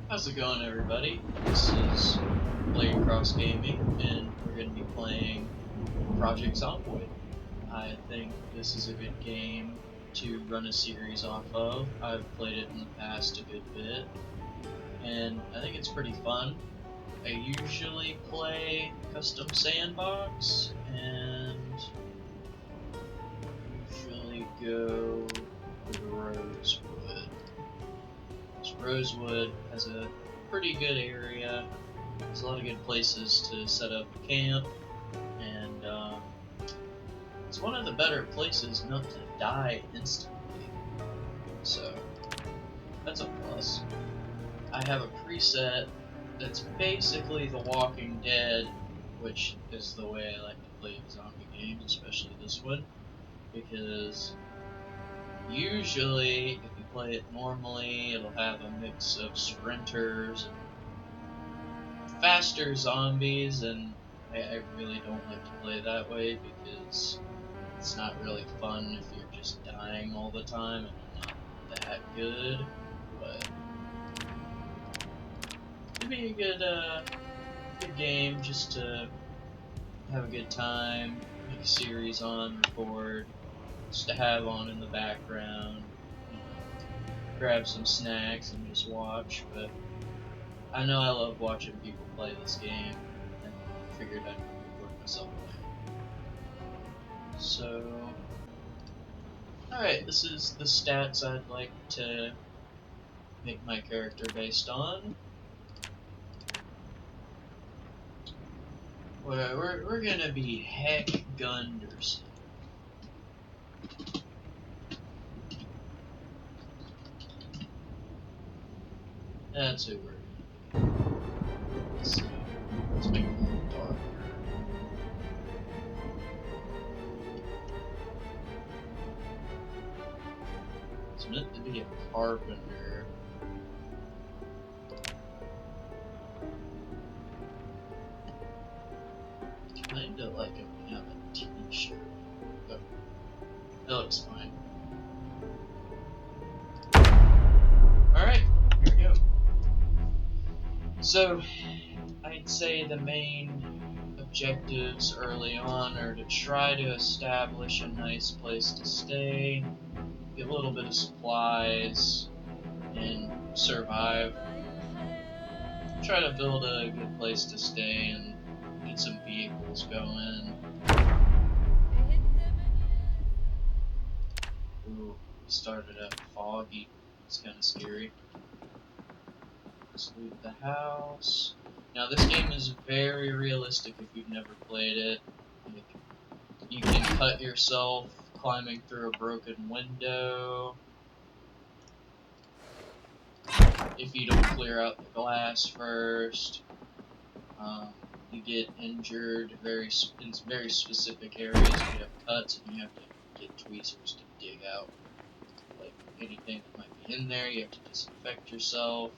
How's it going, everybody? This is Blade Cross Gaming, and we're going to be playing Project Zomboid. I think this is a good game to run a series off of. I've played it in the past a good bit, and I think it's pretty fun. I usually play Custom Sandbox, and usually go with Rosewood. Rosewood has a pretty good area. There's a lot of good places to set up camp, and it's one of the better places not to die instantly. So that's a plus. I have a preset that's basically The Walking Dead, which is the way I like to play zombie games, especially this one, because usually if you play it normally, it'll have a mix of sprinters and faster zombies, and I really don't like to play that way because it's not really fun if you're just dying all the time, and I'm not that good. But it'd be a good game just to have a good time, make a series on, record, just to have on in the background, you know, grab some snacks and just watch. But I know I love watching people play this game, and figured I'd record myself playing. So, alright, this is the stats I'd like to make my character based on. We're gonna be Heck Gunderson. That's who we're gonna be. Let's see. Let's make it a little darker. It's meant to be a carpenter. Kinda like if we have a t-shirt. Oh, that looks fine. Alright, here we go. So, I'd say the main objectives early on are to try to establish a nice place to stay, get a little bit of supplies, and survive. Try to build a good place to stay and get some vehicles going. Ooh, we started out foggy. It's kind of scary. Let's loot the house. Now this game is very realistic if you've never played it. You can cut yourself climbing through a broken window if you don't clear out the glass first. You get injured in very specific areas. You have cuts, and you have to get tweezers to dig out like anything that might be in there. You have to disinfect yourself.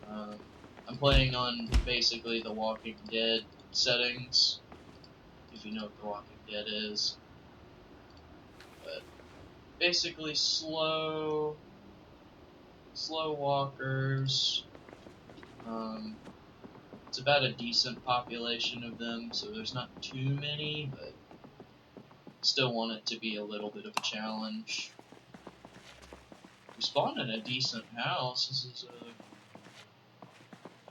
I'm playing on basically the Walking Dead settings, if you know what the Walking Dead is. But basically slow walkers. It's about a decent population of them, so there's not too many, but still want it to be a little bit of a challenge. We spawned in a decent house. This is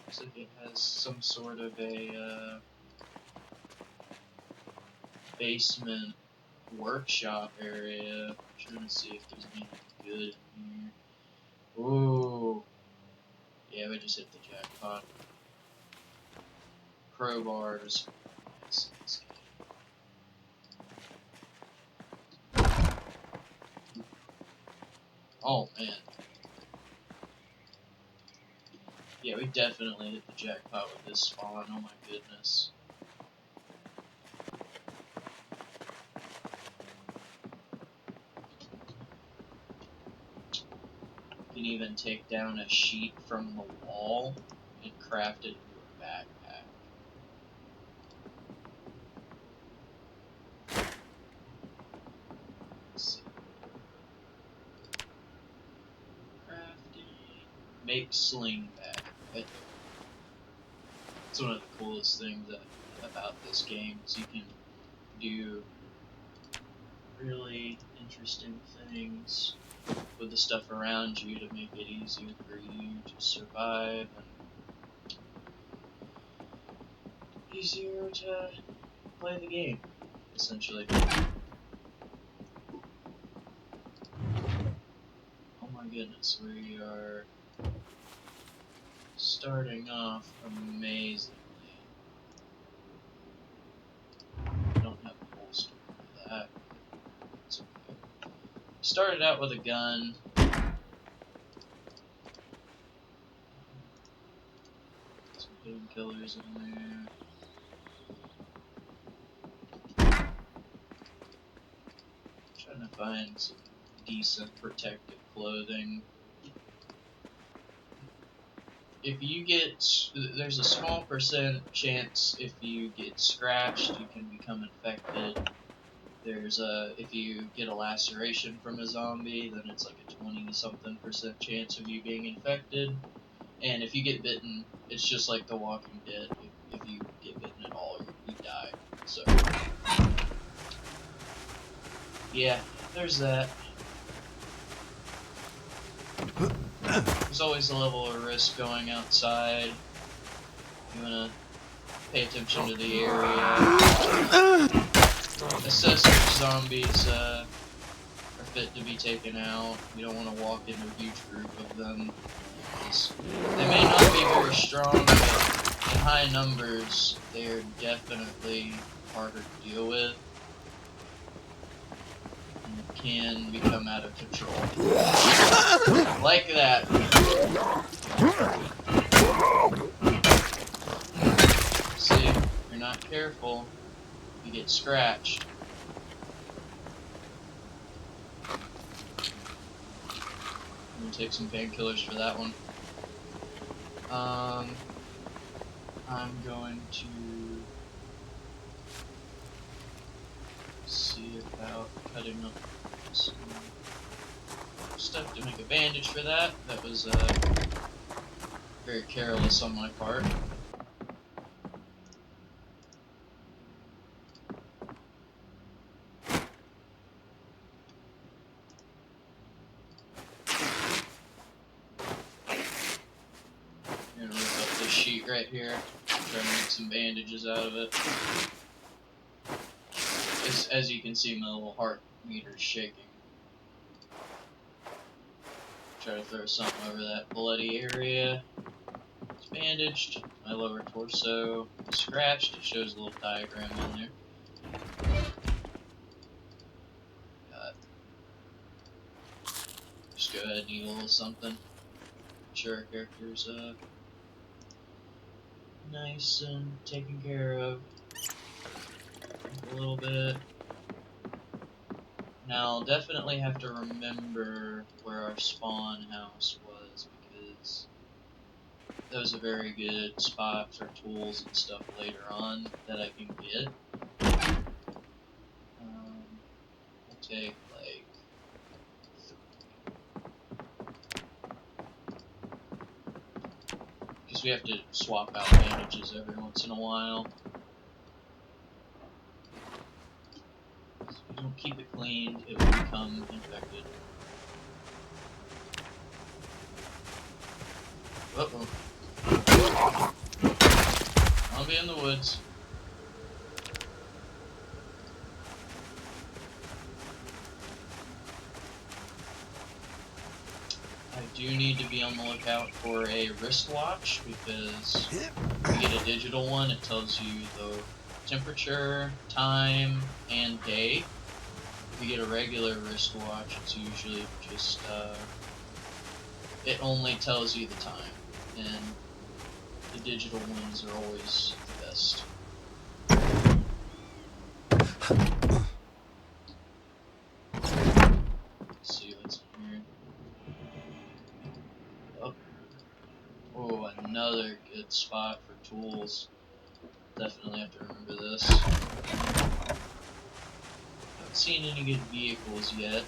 looks like it has some sort of a basement workshop area. I'm trying to see if there's anything good in here. Ooh. Yeah, we just hit the jackpot. Crowbars. Nice. Oh, man. Yeah, we definitely hit the jackpot with this spawn. Oh my goodness. You can even take down a sheet from the wall and craft it into a backpack. Let's see. Crafting. make sling back. It's one of the coolest things about this game is you can do really interesting things with the stuff around you to make it easier for you to survive and easier to play the game, essentially. Oh my goodness, we are starting off amazingly. I don't have a holster for that. It's okay. Started out with a gun. Some painkillers in there. Trying to find some decent protective clothing. If you get, there's a small percent chance if you get scratched, you can become infected. There's if you get a laceration from a zombie, then it's like a 20-something% chance of you being infected. And if you get bitten, it's just like The Walking Dead. If you get bitten at all, you die. So, yeah, there's that. There's always a level of risk going outside. You wanna pay attention to the area. Assess which zombies are fit to be taken out. You don't want to walk into a huge group of them. They may not be very strong, but in high numbers, they're definitely harder to deal with. And can become out of control. Like that. See, if you're not careful, you get scratched. I'm gonna take some painkillers for that one. I'm going to see about cutting up some stuff to make a bandage for that. That was very careless on my part. I'm gonna rip up this sheet right here, try to make some bandages out of it. As you can see, my little heart meter's shaking. Try to throw something over that bloody area. It's bandaged. My lower torso is scratched. It shows a little diagram on there. Just go ahead and eat a little something. Make sure our character's nice and taken care of. A little bit. Now, I'll definitely have to remember where our spawn house was, because that was a very good spot for tools and stuff later on that I can get. We'll take, like, 3. Because we have to swap out bandages every once in a while. If you don't keep it cleaned, it will become infected. Uh-oh. I'll be in the woods. I do need to be on the lookout for a wristwatch, because if you get a digital one, it tells you the temperature, time, and day. If you get a regular wristwatch, it's usually just, it only tells you the time, and the digital ones are always the best. Let's see what's in here. Oh, another good spot for tools. Definitely have to remember this. Haven't seen any good vehicles yet.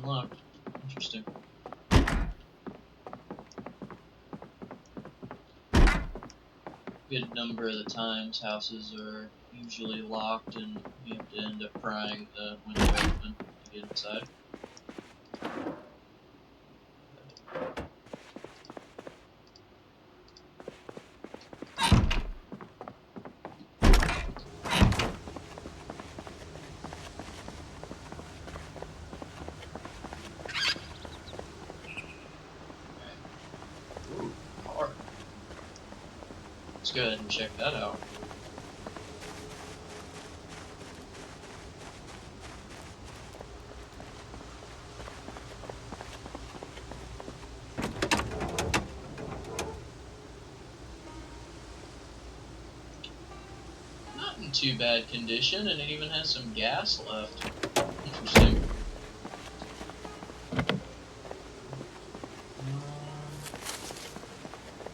unlocked. Interesting. Good number of the times houses are usually locked and you have to end up prying the window open to get inside. Ooh, car. Let's go ahead and check that out. Not in too bad condition, and it even has some gas left. Interesting.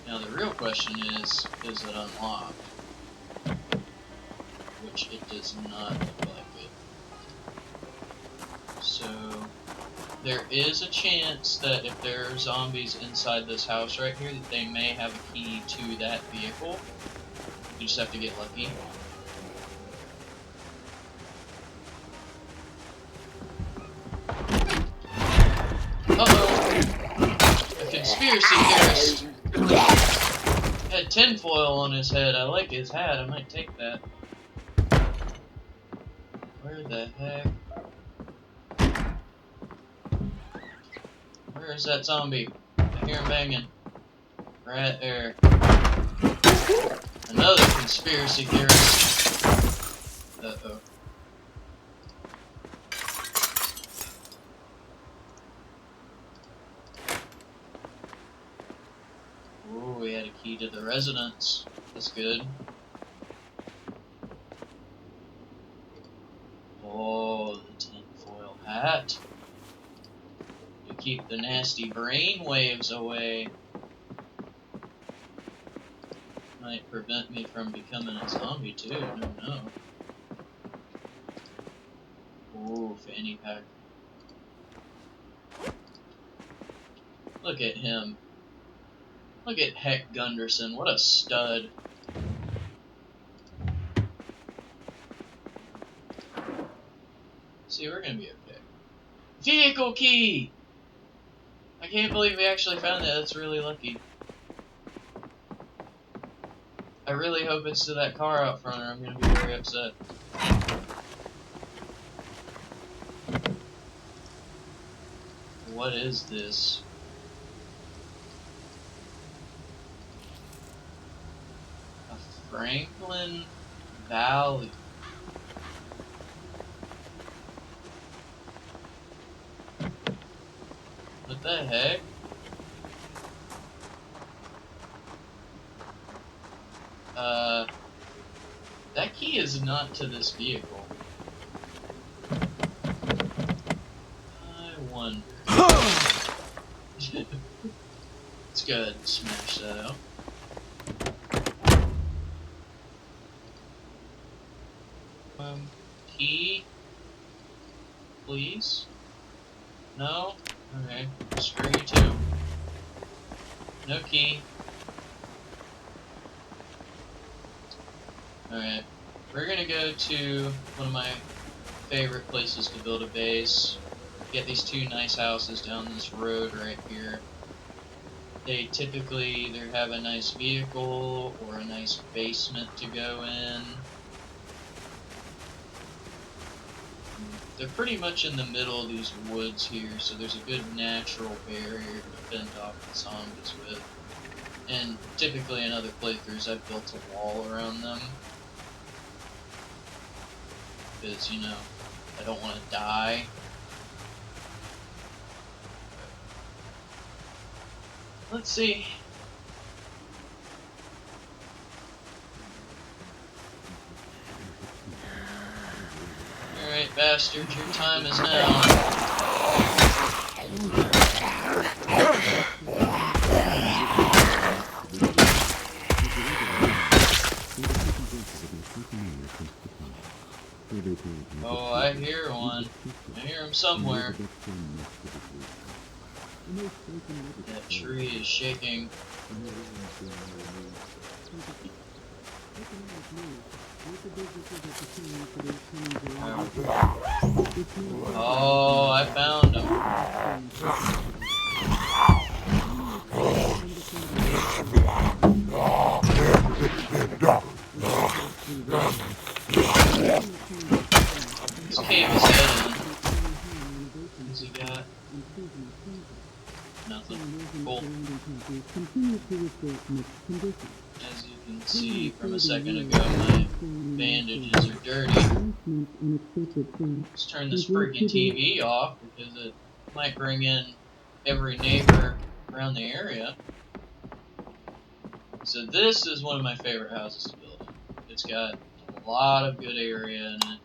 Now the real question is it unlocked? Which it does not look like it. So there is a chance that if there are zombies inside this house right here, that they may have a key to that vehicle. You just have to get lucky. Uh-oh! A conspiracy theorist! Had tinfoil on his head. I like his hat. I might take that. Where the heck? Where is that zombie? I hear him banging. Right there. Another conspiracy theorist. Uh-oh. Ooh, we had a key to the residence. That's good. Oh, the tinfoil hat. To keep the nasty brain waves away. Might prevent me from becoming a zombie too, I don't know. Ooh, fanny pack. Look at him. Look at Heck Gunderson, what a stud. See, we're gonna be okay. Vehicle key! I can't believe we actually found that, that's really lucky. I really hope it's to that car out front or I'm gonna be very upset. What is this? A Franklin Valley. What the heck? That key is not to this vehicle. I wonder. Let's go ahead and smash that out. Key? Please? No? Okay. Screw you too. No key. Alright. We're gonna go to one of my favorite places to build a base. Get these two nice houses down this road right here. They typically either have a nice vehicle or a nice basement to go in. They're pretty much in the middle of these woods here, so there's a good natural barrier to fend off the zombies with. And typically in other playthroughs I've built a wall around them. Because, you know, I don't want to die. Let's see. Alright, bastards, your time is now. Oh, I hear one. I hear him somewhere. That tree is shaking. Oh, I found him. Let's cave his head in. What's he got? Nothing. Cool. As you can see from a second ago, my bandages are dirty. Let's turn this freaking TV off because it might bring in every neighbor around the area. So this is one of my favorite houses to build in. It's got a lot of good area in it.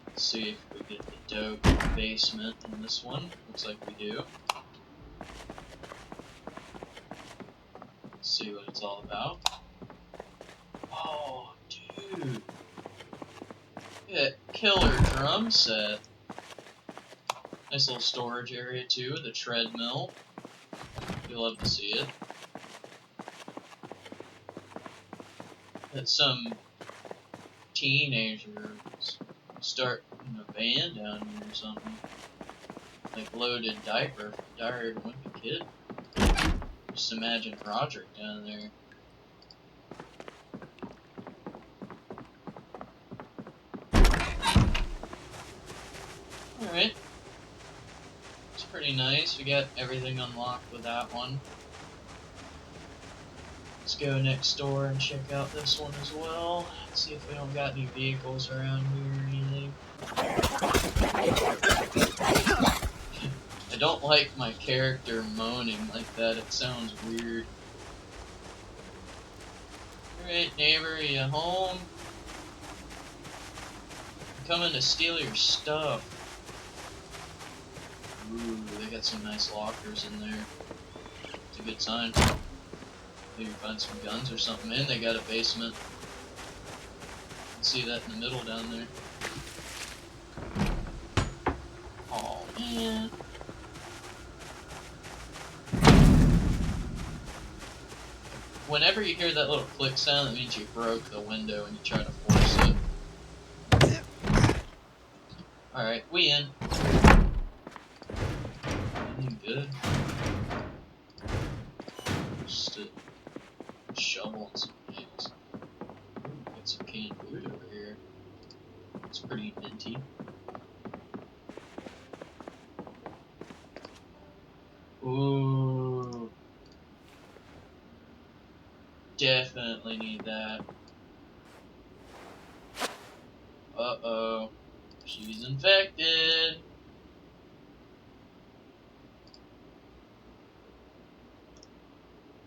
Let's see if we get the dope basement in this one. Looks like we do. Let's see what it's all about. Oh, dude. Look at that killer drum set. Nice little storage area too, the treadmill. You'll love to see it. That some teenagers starting a band down here or something. Like Loaded Diaper from Diary of a Wimpy Kid. Just imagine Roderick down there. Alright. It's pretty nice. We got everything unlocked with that one. Let's go next door and check out this one as well. See if we don't got any vehicles around here or anything. I don't like my character moaning like that. It sounds weird. Alright, neighbor, you home? I'm coming to steal your stuff. Ooh, they got some nice lockers in there. It's a good sign. Maybe find some guns or something. And they got a basement. You can see that in the middle down there. Oh man. Whenever you hear that little click sound, that means you broke the window and you try to force it. Alright, we in. Anything good? Just a shovel and some things. Got some canned food over here. It's pretty minty. Ooh. Definitely need that. Uh-oh. She's infected.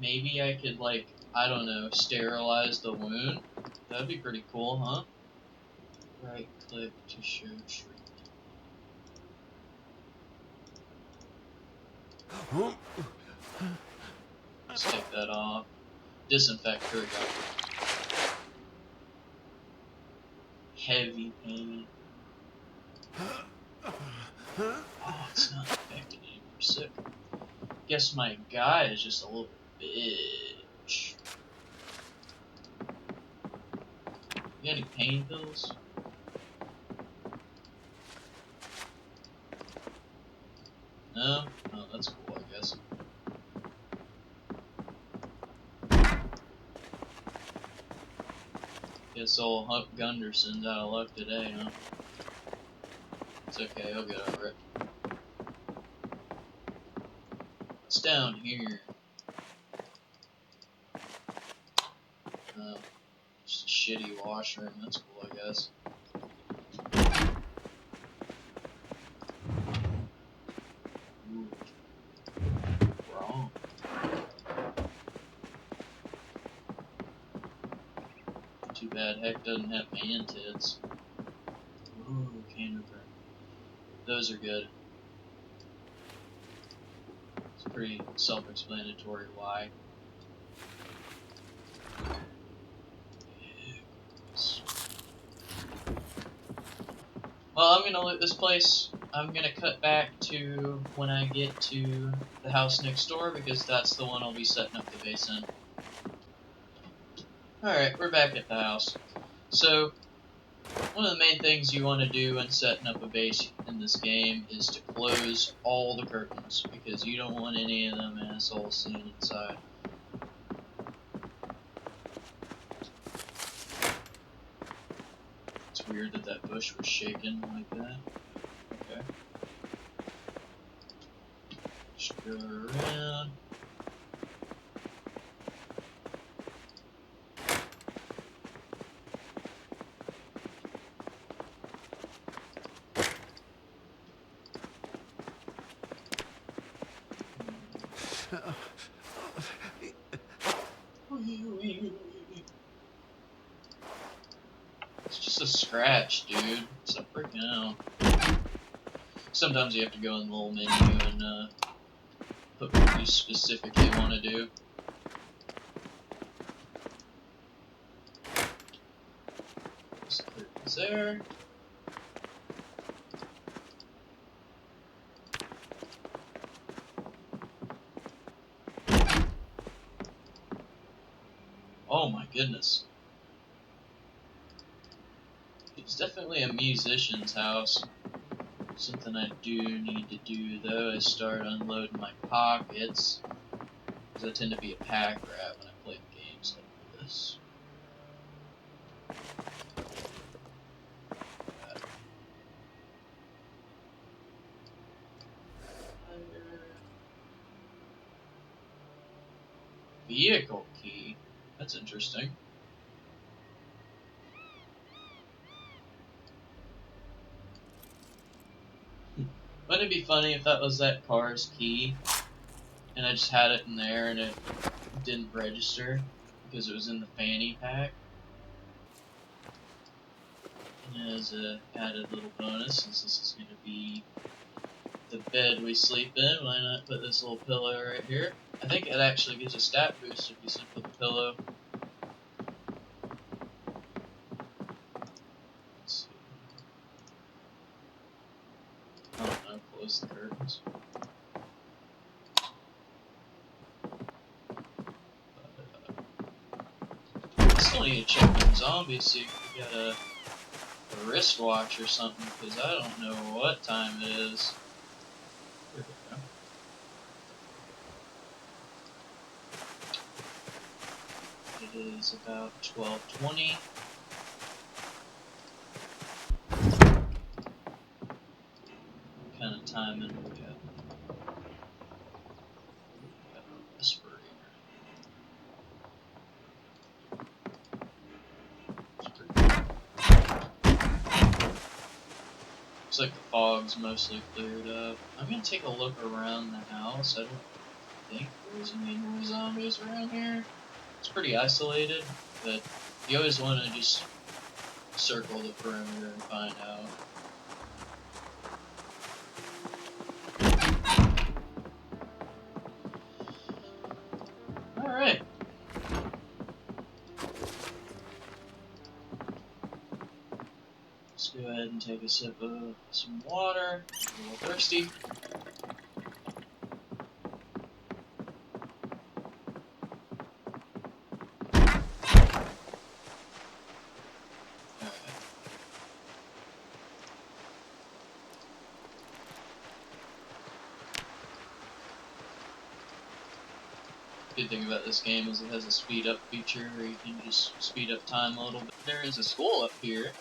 Maybe I could, like, I don't know, sterilize the wound? That'd be pretty cool, huh? Right click to show treatment. Let's take that off. Disinfect, here we go. Heavy pain. Oh, it's not infected anymore. Sick. Guess my guy is just a little bitch. You got any pain pills? No? Oh, that's cool, I guess. Guess old Huck Gunderson's out of luck today, huh? It's okay, he'll get over it. What's down here? Oh, just a shitty washroom. That's cool, I guess. Ooh. Wrong. Too bad Heck doesn't have man tits. Ooh, can opener. Those are good. Let's pretty self-explanatory why. Well, I'm gonna loot this place. I'm gonna cut back to when I get to the house next door, because that's the one I'll be setting up the base in. Alright, we're back at the house. So, one of the main things you want to do when setting up a base in this game is to close all the curtains, because you don't want any of them assholes seeing inside. It's weird that that bush was shaking like that. Okay. Just go around. It's just a scratch, dude. Stop freaking out. Sometimes you have to go in the little menu and put what you specifically want to do. Just curtains there. Oh my goodness. It's definitely a musician's house. Something I do need to do though is start unloading my pockets, because I tend to be a pack rat when I play games like this. Vehicle key? That's interesting. Wouldn't it be funny if that was that car's key, and I just had it in there and it didn't register because it was in the fanny pack? And as a added little bonus, since this is going to be the bed we sleep in, why not put this little pillow right here? I think it actually gives a stat boost if you sleep with a pillow. Let's see. I don't know, close the curtains. I still need to check on zombies, see if we got a wristwatch or something, because I don't know what time it is. Here we go. It is about 12:20. What kind of timing we got? We got a whisper here. Looks like the fog's mostly cleared up. I'm gonna take a look around the house. I don't think there's any more zombies around here. It's pretty isolated, but you always want to just circle the perimeter and find out. Alright. Let's go ahead and take a sip of some water. I'm a little thirsty. Good thing about this game is it has a speed up feature where you can just speed up time a little bit. There is a school up here.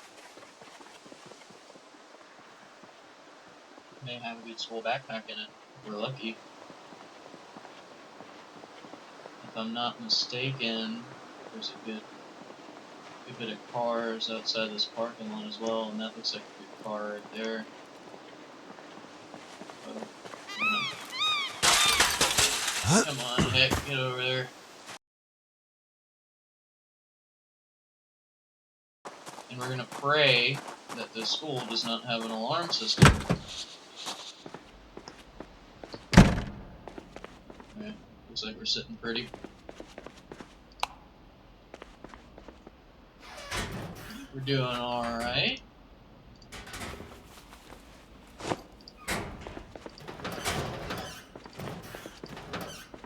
May have a good school backpack in it. We're lucky. If I'm not mistaken, there's a good bit of cars outside this parking lot as well, and that looks like a good car right there. Come on, heck, get over there. And we're gonna pray that the school does not have an alarm system. Looks like we're sitting pretty. We're doing alright.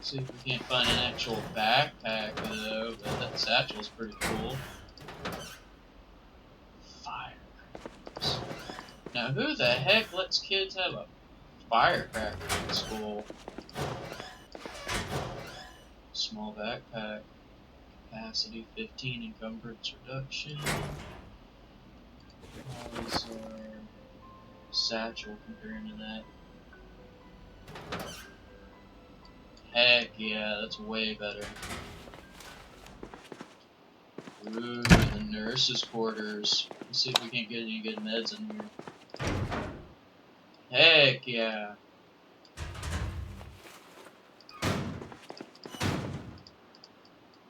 See if we can't find an actual backpack though, but that satchel's pretty cool. Firecrackers. Now who the heck lets kids have a firecracker in school? Small backpack. Capacity 15, encumbrance reduction. Always satchel comparing to that. Heck yeah, that's way better. Ooh, the nurse's quarters. Let's see if we can't get any good meds in here. Heck yeah.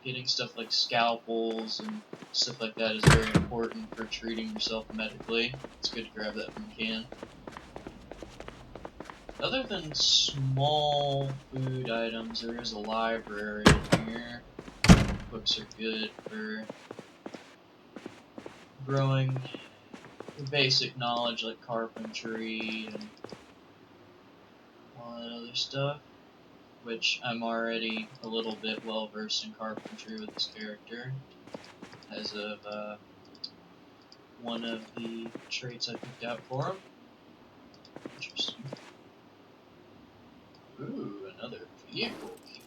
Getting stuff like scalpels and stuff like that is very important for treating yourself medically. It's good to grab that when you can. Other than small food items, there is a library in here. Books are good for growing basic knowledge like carpentry and all that other stuff, which I'm already a little bit well versed in carpentry with this character as of one of the traits I picked out for him. Interesting. Ooh, another vehicle key.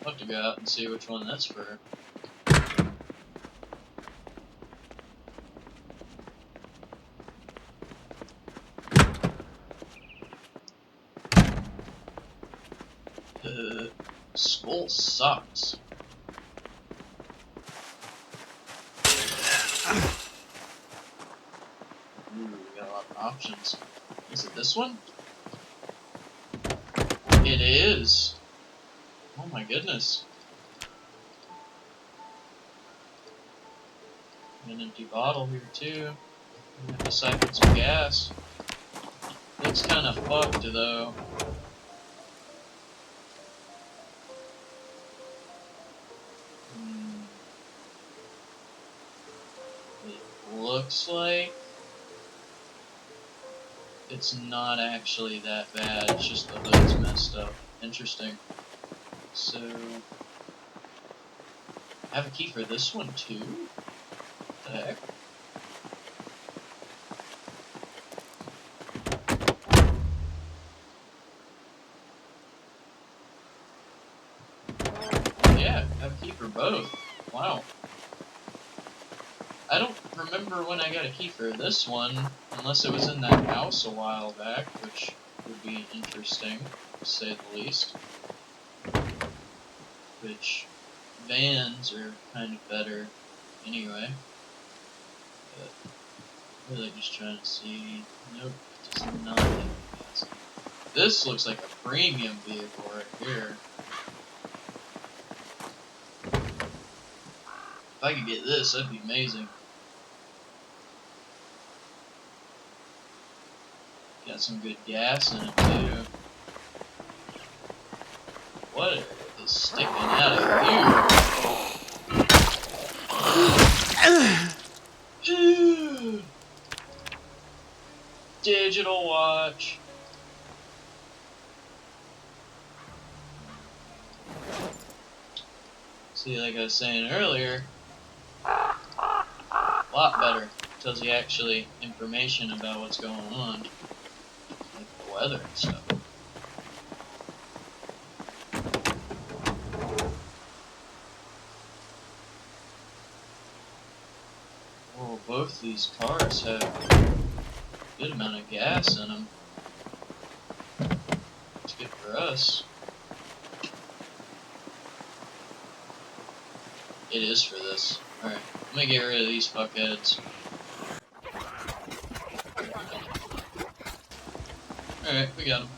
I'll have to go out and see which one that's for. Skull sucks. Ooh, we got a lot of options. Is it this one? It is! Oh my goodness. An empty bottle here too. We have to siphon some gas. Looks kind of fucked though. It looks like it's not actually that bad, it's just the hood's messed up. Interesting. So, I have a key for this one too? What the heck? Yeah, I have a key for both. Wow. I don't remember when I got a key for this one, unless it was in that house a while back, which would be interesting, to say the least. Which, vans are kind of better anyway. But really just trying to see. Nope, it does not have gas. This looks like a premium vehicle right here. If I could get this, that'd be amazing. Got some good gas in it too. What is sticking out of here? Digital watch. See, like I was saying earlier, a lot better. Tells you actually information about what's going on, like the weather and stuff. Oh, both these cars have a good amount of gas in them. It's good for us. It is for this. Alright, let me get rid of these fuckheads. Alright, we got them.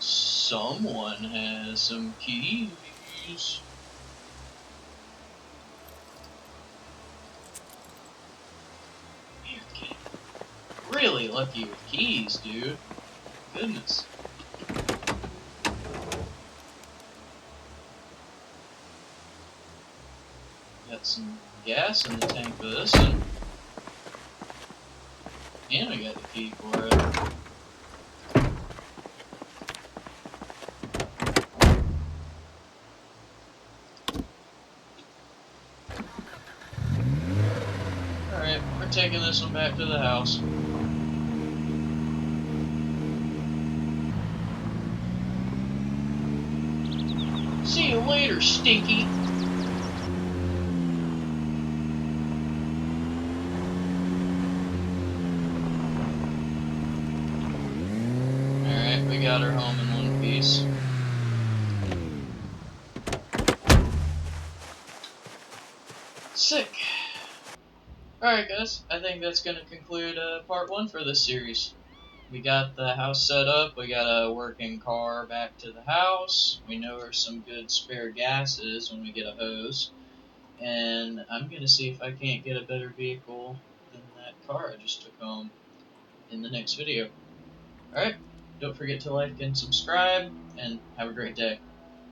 Someone has some keys. You're getting really really lucky with keys, dude. Goodness. Got some gas in the tank for this one. And we got the key for it. Alright, we're taking this one back to the house. See you later, Stinky. Alright, we got her home in one piece. Sick. Alright guys, I think that's going to conclude part 1 for this series. We got the house set up, we got a working car back to the house, we know where some good spare gas is when we get a hose, and I'm going to see if I can't get a better vehicle than that car I just took home in the next video. Alright, don't forget to like and subscribe, and have a great day.